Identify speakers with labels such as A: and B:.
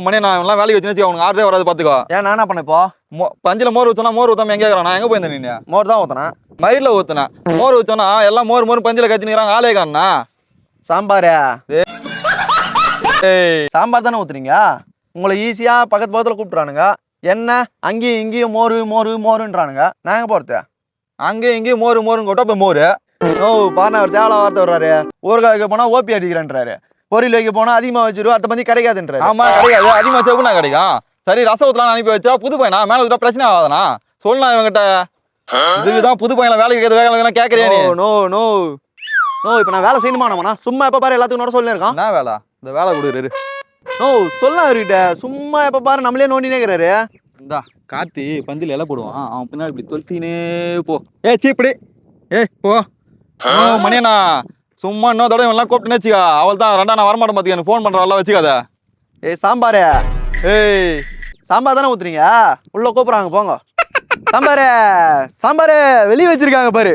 A: மணி நான் எல்லாம் வேலைக்கு வச்சு அவனுக்கு ஆர்டரே வராது பாத்துக்கோ.
B: ஏன் நான் என்ன பண்ண இப்போ
A: பஞ்சில மோர் ஊத்தனா மோர் ஊத்தாம எங்க இருக்கிறான்? நான் எங்க போயிருந்தேன்? நீ
B: மோர் தான் ஊத்தினேன்.
A: மயிரில் ஊத்துனேன். மோர் ஊத்தனா எல்லாம் மோர் மோர் பஞ்சில கத்தினுக்கிறாங்க. ஆளே காணா.
B: சாம்பார் சாம்பார் தானே ஊத்துறீங்க. உங்களை ஈஸியா பக்கத்து பக்கத்துல கூப்பிட்டுறானுங்க. என்ன அங்கேயும் இங்கேயும் மோரு மோரு மோருன்றானுங்க. நாங்க போறது
A: அங்கேயும் இங்கேயும் மோரு மோருன்னு கூட்டா இப்ப மோரு.
B: பாருங்க அவர் தேவையில்ல வார்த்தை வர்றாரு. ஊறுகாய் வைக்க போனா ஓபி அடிக்கிறேன்றாரு. பொரியல் வைக்க போனா அதிகமா வச்சிருவோம். அடுத்த பந்தி கிடைக்காதுன்றாரு.
A: ஆமா கிடைக்காது. அதிகமா வச்சா கிடைக்கும். சரி ரசம் ஊத்தலாம் அனுப்பி வச்சா புது பையனா மேல ஊத்தா பிரச்சனை ஆகாதனா சொல்லலாம் இவங்கிட்ட. இதுக்குதான் புது பையனை வேலைக்கு வேலை கேட்கறியா நீ?
B: நோ நோ நோ இப்ப நான் வேலை செய்யணுமா? நம்ம சும்மா எப்ப பாரு எல்லாத்துக்கும் நோட சொல்லி இருக்கான்.
A: என்ன வேலை? இந்த வேலை கொடுக்குறாரு.
B: சொல்ல அவர்கிட்ட சும்மா எப்ப பாரு நம்மளே நோண்டினே இருக்கிறாரு.
A: இந்தா கார்த்தி பந்தில் இலை போடுவான். அவன் பின்னாடி இப்படி தொல்த்தினே போ. இப்படி போ மணியண்ணா. சும்மா இன்னொரு தடவை எல்லாம் கூப்பிட்டுன்னு வச்சுக்கா. அவள் தான் ரெண்டா நான் வரமாட்டேன் பாத்துக்க. எனக்கு ஃபோன் பண்றாள் வச்சுக்காத.
B: சாம்பாரு சாம்பார் தானே ஊத்துறீங்க. உள்ள கூப்பிடுறாங்க போங்க. சாம்பாரு சாம்பாரு வெளியே வச்சிருக்காங்க பாரு.